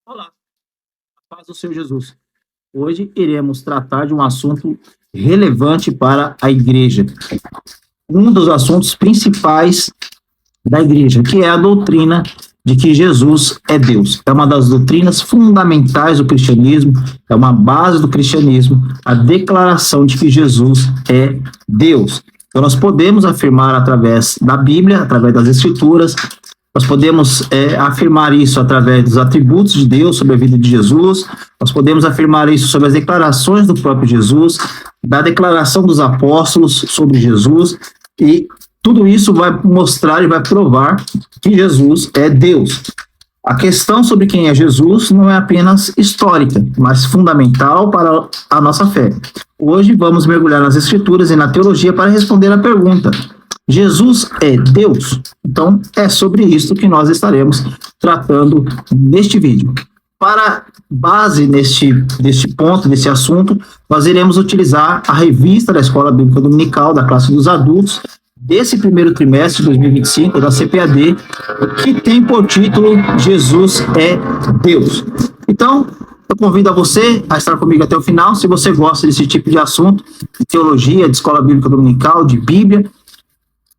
Olá, paz do Senhor Jesus. Hoje iremos tratar de um assunto relevante para a igreja. Um dos assuntos principais da igreja, que é a doutrina de que Jesus é Deus. É uma das doutrinas fundamentais do cristianismo, é uma base do cristianismo, a declaração de que Jesus é Deus. Então nós podemos afirmar através da Bíblia, através das Escrituras, nós podemos afirmar isso através dos atributos de Deus sobre a vida de Jesus, nós podemos afirmar isso sobre as declarações do próprio Jesus, da declaração dos apóstolos sobre Jesus, e tudo isso vai mostrar e vai provar que Jesus é Deus. A questão sobre quem é Jesus não é apenas histórica, mas fundamental para a nossa fé. Hoje vamos mergulhar nas Escrituras e na teologia para responder a pergunta: Jesus é Deus? Então, é sobre isso que nós estaremos tratando neste vídeo. Para base neste ponto, nesse assunto, nós iremos utilizar a revista da Escola Bíblica Dominical, da classe dos adultos, desse primeiro trimestre de 2025, da CPAD, que tem por título Jesus é Deus. Então, eu convido a você a estar comigo até o final. Se você gosta desse tipo de assunto, de teologia, de Escola Bíblica Dominical, de Bíblia,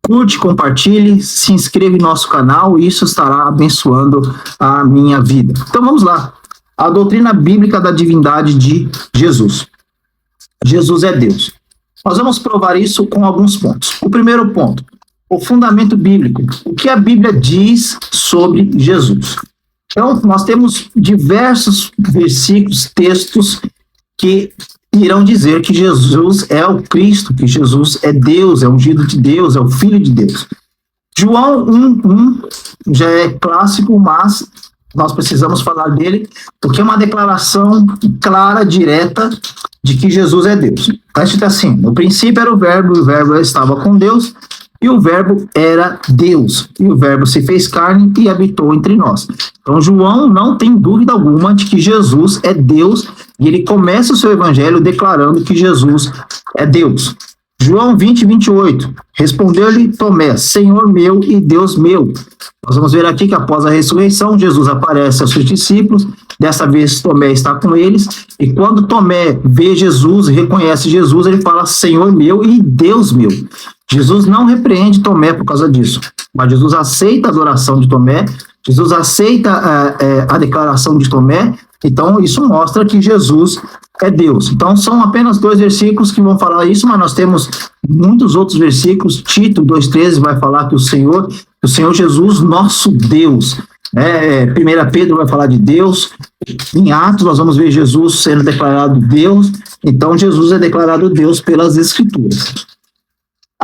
curte, compartilhe, se inscreva em nosso canal, e isso estará abençoando a minha vida. Então vamos lá. A doutrina bíblica da divindade de Jesus. Jesus é Deus. Nós vamos provar isso com alguns pontos. O primeiro ponto, o fundamento bíblico. O que a Bíblia diz sobre Jesus? Então, nós temos diversos versículos, textos que irão dizer que Jesus é o Cristo, que Jesus é Deus, é ungido de Deus, é o Filho de Deus. João 1:1 já é clássico, mas nós precisamos falar dele, porque é uma declaração clara, direta, de que Jesus é Deus. Está assim: no princípio era o Verbo, e o Verbo estava com Deus, e o Verbo era Deus, e o Verbo se fez carne e habitou entre nós. Então João não tem dúvida alguma de que Jesus é Deus, e ele começa o seu evangelho declarando que Jesus é Deus. João 20:28, respondeu-lhe Tomé: Senhor meu e Deus meu. Nós vamos ver aqui que após a ressurreição, Jesus aparece aos seus discípulos, dessa vez Tomé está com eles, e quando Tomé vê Jesus, reconhece Jesus, ele fala Senhor meu e Deus meu. Jesus não repreende Tomé por causa disso, mas Jesus aceita a adoração de Tomé, Jesus aceita a declaração de Tomé. Então isso mostra que Jesus é Deus. Então são apenas 2 versículos que vão falar isso, mas nós temos muitos outros versículos. Tito 2:13 vai falar que o Senhor Jesus, nosso Deus. 1 Pedro vai falar de Deus. Em Atos nós vamos ver Jesus sendo declarado Deus. Então Jesus é declarado Deus pelas Escrituras.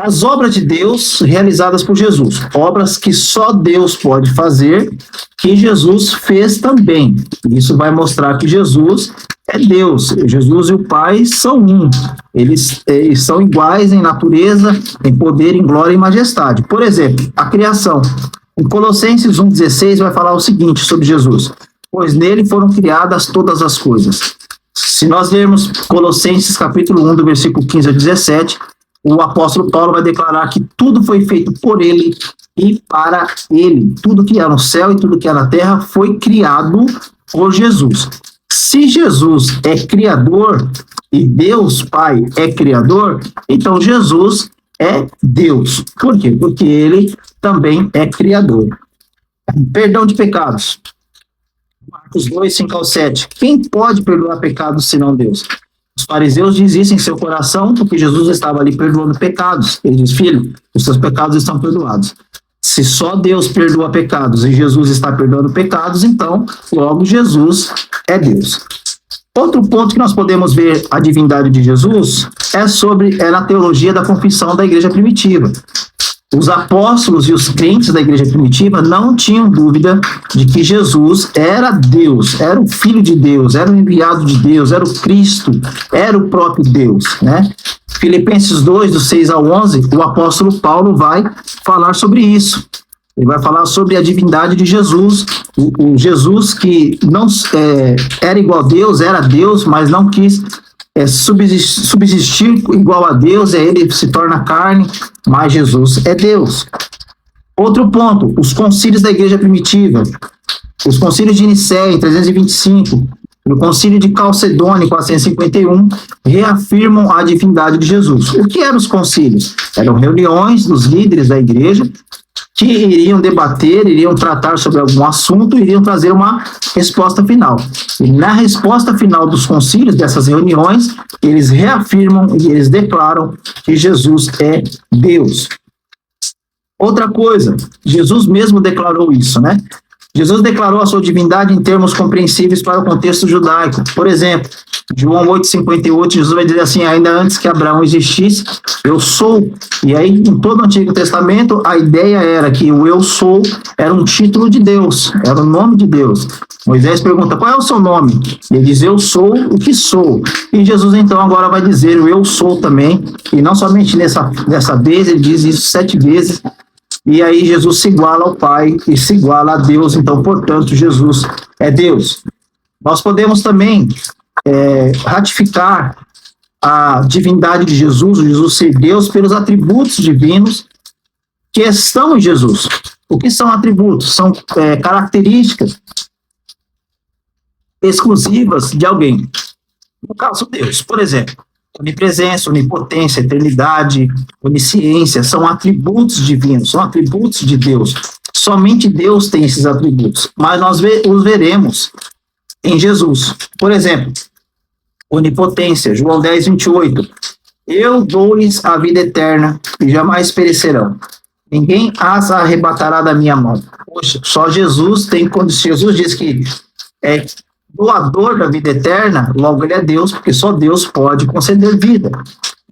As obras de Deus realizadas por Jesus, obras que só Deus pode fazer, que Jesus fez também. Isso vai mostrar que Jesus é Deus. Jesus e o Pai são um. Eles são iguais em natureza, em poder, em glória e majestade. Por exemplo, a criação. Em Colossenses 1:16 vai falar o seguinte sobre Jesus: pois nele foram criadas todas as coisas. Se nós lermos Colossenses capítulo 1, do versículo 15 a 17, o apóstolo Paulo vai declarar que tudo foi feito por ele e para ele. Tudo que há no céu e tudo que há na terra foi criado por Jesus. Se Jesus é criador e Deus Pai é criador, então Jesus é Deus. Por quê? Porque ele também é criador. Perdão de pecados. Marcos 2:5-7. Quem pode perdoar pecados senão Deus? Os fariseus dizem isso em seu coração, porque Jesus estava ali perdoando pecados. Ele diz: filho, os seus pecados estão perdoados. Se só Deus perdoa pecados e Jesus está perdoando pecados, então logo Jesus é Deus. Outro ponto que nós podemos ver a divindade de Jesus é na teologia da confissão da igreja primitiva. Os apóstolos e os crentes da igreja primitiva não tinham dúvida de que Jesus era Deus, era o Filho de Deus, era o enviado de Deus, era o Cristo, era o próprio Deus, né? Filipenses 2, do 6-11, o apóstolo Paulo vai falar sobre isso. Ele vai falar sobre a divindade de Jesus, o Jesus que não era igual a Deus, era Deus, mas não quis subsistir igual a Deus, ele se torna carne, mas Jesus é Deus. Outro ponto, os concílios da igreja primitiva. Os concílios de Nicéia, em 325, e o concílio de Calcedônia, em 451, reafirmam a divindade de Jesus. O que eram os concílios? Eram reuniões dos líderes da igreja que iriam debater, iriam tratar sobre algum assunto, iriam trazer uma resposta final. E na resposta final dos concílios, dessas reuniões, eles reafirmam e eles declaram que Jesus é Deus. Outra coisa, Jesus mesmo declarou isso, né? Jesus declarou a sua divindade em termos compreensíveis para o contexto judaico. Por exemplo, João 8,58, Jesus vai dizer assim: ainda antes que Abraão existisse, eu sou. E aí, em todo o Antigo Testamento, a ideia era que o eu sou era um título de Deus, era o nome de Deus. Moisés pergunta: qual é o seu nome? Ele diz: eu sou o que sou. E Jesus, então, agora vai dizer o eu sou também. E não somente dessa vez, ele diz isso 7 vezes. E aí Jesus se iguala ao Pai e se iguala a Deus, então, portanto, Jesus é Deus. Nós podemos também ratificar a divindade de Jesus, o Jesus ser Deus, pelos atributos divinos que estão em Jesus. O que são atributos? São características exclusivas de alguém. No caso, Deus, por exemplo. Onipresença, onipotência, eternidade, onisciência, são atributos divinos, são atributos de Deus. Somente Deus tem esses atributos, mas nós os veremos em Jesus. Por exemplo, onipotência, João 10, 28. Eu dou-lhes a vida eterna e jamais perecerão. Ninguém as arrebatará da minha mão. Poxa, só Jesus tem condição. Jesus diz que é doador da vida eterna, logo ele é Deus, porque só Deus pode conceder vida.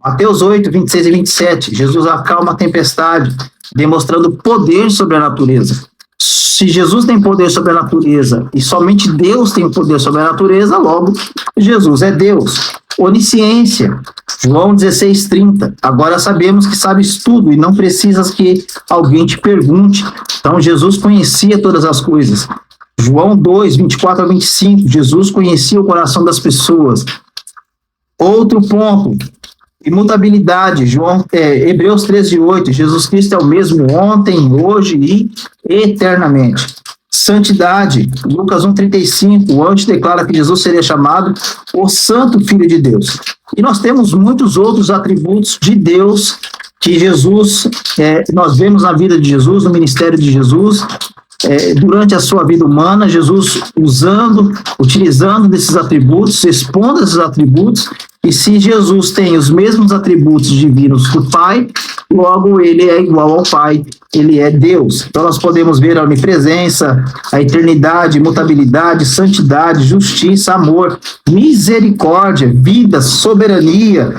Mateus 8, 26 e 27, Jesus acalma a tempestade, demonstrando poder sobre a natureza. Se Jesus tem poder sobre a natureza, e somente Deus tem poder sobre a natureza, logo, Jesus é Deus. Onisciência, João 16, 30, agora sabemos que sabes tudo, e não precisas que alguém te pergunte. Então, Jesus conhecia todas as coisas. João 2, 24 a 25, Jesus conhecia o coração das pessoas. Outro ponto, imutabilidade, Hebreus 13, 8, Jesus Cristo é o mesmo ontem, hoje e eternamente. Santidade, Lucas 1,35, o anjo declara que Jesus seria chamado o Santo Filho de Deus. E nós temos muitos outros atributos de Deus que Jesus, nós vemos na vida de Jesus, no ministério de Jesus, durante a sua vida humana, Jesus utilizando desses atributos, expondo esses atributos, e se Jesus tem os mesmos atributos divinos do Pai, logo ele é igual ao Pai, ele é Deus. Então nós podemos ver a onipresença, a eternidade, imutabilidade, santidade, justiça, amor, misericórdia, vida, soberania.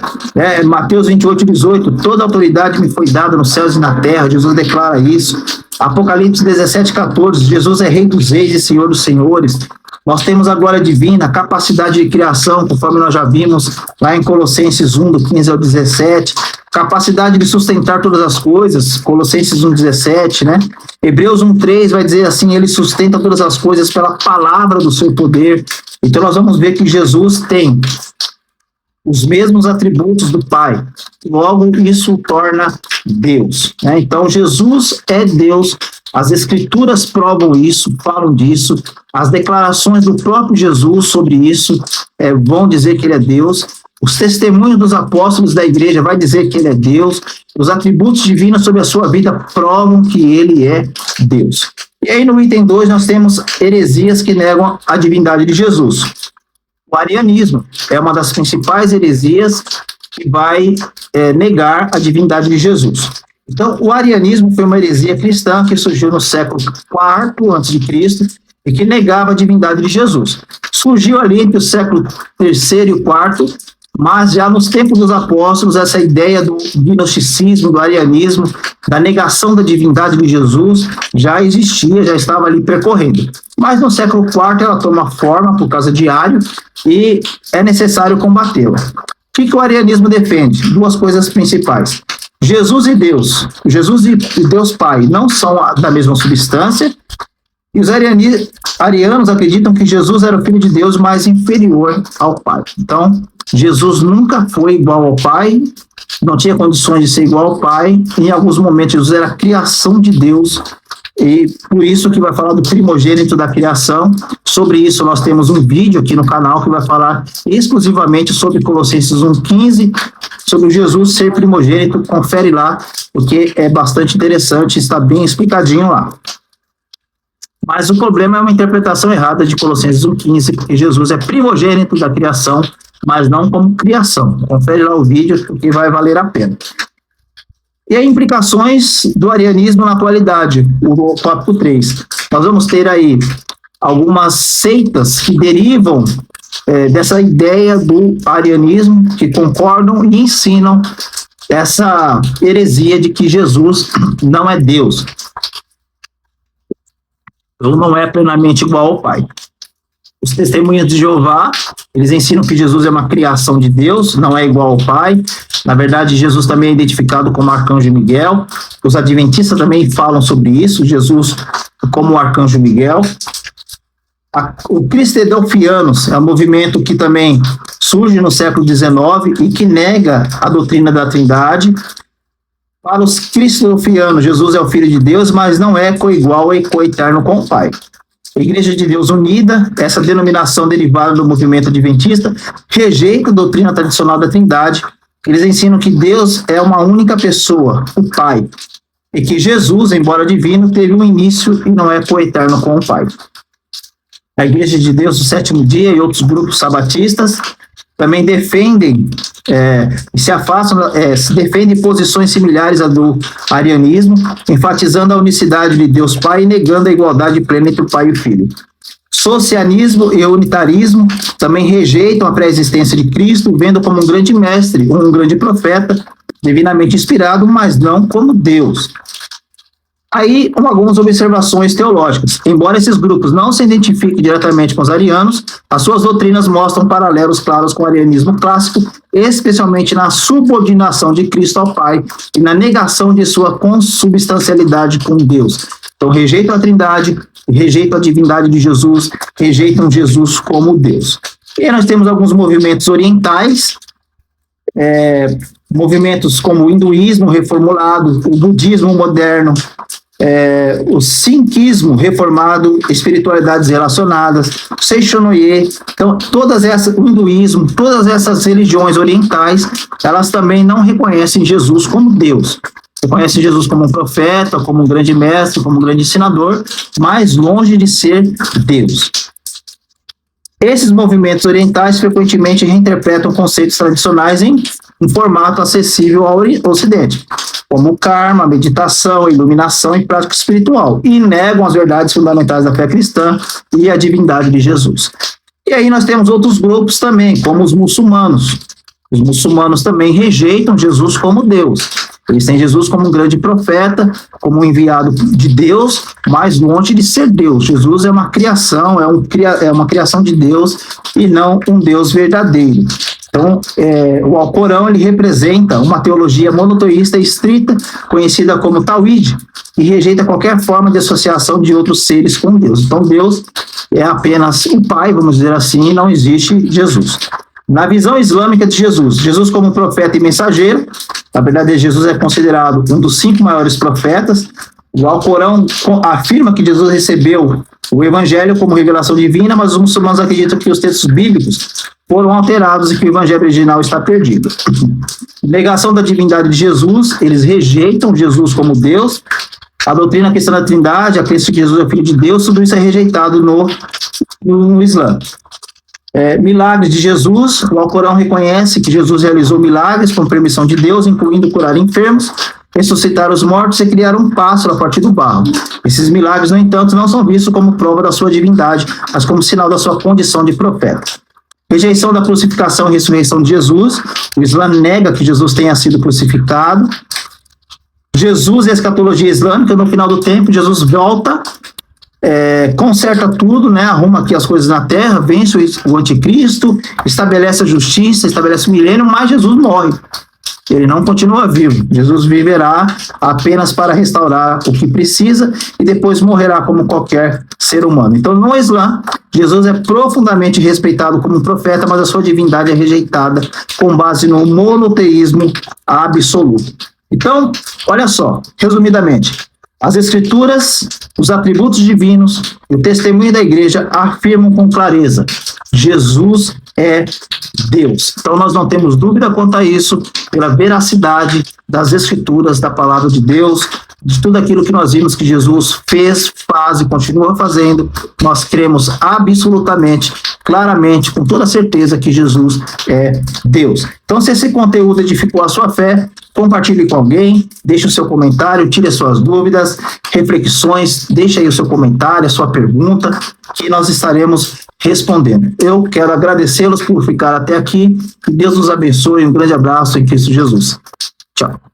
Mateus 28, 18, toda autoridade me foi dada nos céus e na terra, Jesus declara isso. Apocalipse 17, 14, Jesus é Rei dos Reis e Senhor dos Senhores. Nós temos a glória divina, capacidade de criação, conforme nós já vimos lá em Colossenses 1, do 15 ao 17, capacidade de sustentar todas as coisas, Colossenses 1, 17, né? Hebreus 1, 3 vai dizer assim: ele sustenta todas as coisas pela palavra do seu poder. Então nós vamos ver que Jesus tem os mesmos atributos do Pai, logo isso o torna Deus, né? Então Jesus é Deus, as Escrituras provam isso, falam disso, as declarações do próprio Jesus sobre isso vão dizer que ele é Deus, os testemunhos dos apóstolos da igreja vai dizer que ele é Deus, os atributos divinos sobre a sua vida provam que ele é Deus. E aí no item 2 nós temos heresias que negam a divindade de Jesus. O arianismo é uma das principais heresias que vai negar a divindade de Jesus. Então, o arianismo foi uma heresia cristã que surgiu no século IV a.C. e que negava a divindade de Jesus. Surgiu ali entre o século III e o IV, mas já nos tempos dos apóstolos, essa ideia do gnosticismo, do arianismo, da negação da divindade de Jesus, já existia, já estava ali percorrendo. Mas no século IV ela toma forma por causa de Ario e é necessário combatê-la. O que o arianismo defende? Duas coisas principais. Jesus e Deus, Jesus e Deus Pai não são da mesma substância, e os arianos acreditam que Jesus era o Filho de Deus, mas inferior ao Pai. Então, Jesus nunca foi igual ao Pai, não tinha condições de ser igual ao Pai, em alguns momentos Jesus era a criação de Deus, e por isso que vai falar do primogênito da criação. Sobre isso nós temos um vídeo aqui no canal que vai falar exclusivamente sobre Colossenses 1,15, sobre Jesus ser primogênito. Confere lá, porque é bastante interessante, está bem explicadinho lá. Mas o problema é uma interpretação errada de Colossenses 1,15, porque Jesus é primogênito da criação, mas não como criação. Confere lá o vídeo, porque vai valer a pena. E as implicações do arianismo na atualidade, o tópico 3. Nós vamos ter aí algumas seitas que derivam dessa ideia do arianismo, que concordam e ensinam essa heresia de que Jesus não é Deus. Ou não é plenamente igual ao Pai. Os testemunhas de Jeová, eles ensinam que Jesus é uma criação de Deus, não é igual ao Pai. Na verdade, Jesus também é identificado como Arcanjo Miguel. Os adventistas também falam sobre isso, Jesus como o Arcanjo Miguel. O Cristedelfianos é um movimento que também surge no século XIX e que nega a doutrina da Trindade. Para os cristedelfianos, Jesus é o Filho de Deus, mas não é coigual e coeterno com o Pai. A Igreja de Deus Unida, essa denominação derivada do movimento adventista, rejeita a doutrina tradicional da Trindade. Eles ensinam que Deus é uma única pessoa, o Pai, e que Jesus, embora divino, teve um início e não é coeterno com o Pai. A Igreja de Deus do Sétimo Dia e outros grupos sabatistas também defendem se afastam, defendem posições similares à do arianismo, enfatizando a unicidade de Deus Pai e negando a igualdade plena entre o Pai e o Filho. Socianismo e unitarismo também rejeitam a pré-existência de Cristo, vendo como um grande mestre, um grande profeta, divinamente inspirado, mas não como Deus. Aí, algumas observações teológicas. Embora esses grupos não se identifiquem diretamente com os arianos, as suas doutrinas mostram paralelos claros com o arianismo clássico, especialmente na subordinação de Cristo ao Pai e na negação de sua consubstancialidade com Deus. Então, rejeitam a Trindade, rejeitam a divindade de Jesus, rejeitam Jesus como Deus. E aí nós temos alguns movimentos orientais, movimentos como o hinduísmo reformulado, o budismo moderno, o sikhismo reformado, espiritualidades relacionadas, o Seishonoye. Então, o hinduísmo, todas essas religiões orientais, elas também não reconhecem Jesus como Deus. Reconhecem Jesus como um profeta, como um grande mestre, como um grande ensinador, mas longe de ser Deus. Esses movimentos orientais frequentemente reinterpretam conceitos tradicionais em formato acessível ao Ocidente, como karma, meditação, iluminação e prática espiritual, e negam as verdades fundamentais da fé cristã e a divindade de Jesus. E aí nós temos outros grupos também, como os muçulmanos. Os muçulmanos também rejeitam Jesus como Deus. Eles têm Jesus como um grande profeta, como um enviado de Deus, mas longe de ser Deus. Jesus é uma criação, é uma criação de Deus e não um Deus verdadeiro. Então, o Alcorão ele representa uma teologia monoteísta estrita, conhecida como Tawhid, e rejeita qualquer forma de associação de outros seres com Deus. Então, Deus é apenas o Pai, vamos dizer assim, e não existe Jesus. Na visão islâmica de Jesus como profeta e mensageiro, na verdade Jesus é considerado um dos 5 maiores profetas. O Alcorão afirma que Jesus recebeu o Evangelho como revelação divina, mas os muçulmanos acreditam que os textos bíblicos foram alterados e que o Evangelho original está perdido. Negação da divindade de Jesus, eles rejeitam Jesus como Deus. A doutrina cristã da Trindade, a crença que Jesus é filho de Deus, tudo isso é rejeitado no Islã. Milagres de Jesus, o Alcorão reconhece que Jesus realizou milagres com permissão de Deus, incluindo curar enfermos, ressuscitar os mortos e criar um pássaro a partir do barro. Esses milagres, no entanto, não são vistos como prova da sua divindade, mas como sinal da sua condição de profeta. Rejeição da crucificação e ressurreição de Jesus, o Islã nega que Jesus tenha sido crucificado. Jesus e a escatologia islâmica, no final do tempo, Jesus volta, conserta tudo, né, arruma aqui as coisas na terra, vence o anticristo, estabelece a justiça, estabelece o milênio, mas Jesus morre. Ele não continua vivo. Jesus viverá apenas para restaurar o que precisa e depois morrerá como qualquer ser humano. Então, no Islã, Jesus é profundamente respeitado como profeta, mas a sua divindade é rejeitada com base no monoteísmo absoluto. Então, olha só, resumidamente, As Escrituras, os atributos divinos e o testemunho da igreja afirmam com clareza: Jesus é Deus. Então nós não temos dúvida quanto a isso, pela veracidade das Escrituras, da palavra de Deus, de tudo aquilo que nós vimos que Jesus fez, faz e continua fazendo. Nós cremos absolutamente, claramente, com toda certeza que Jesus é Deus. Então, se esse conteúdo edificou a sua fé, compartilhe com alguém, deixe o seu comentário, tire as suas dúvidas, reflexões, deixe aí o seu comentário, a sua pergunta, que nós estaremos respondendo. Eu quero agradecê-los por ficar até aqui, que Deus nos abençoe, um grande abraço em Cristo Jesus. Tchau.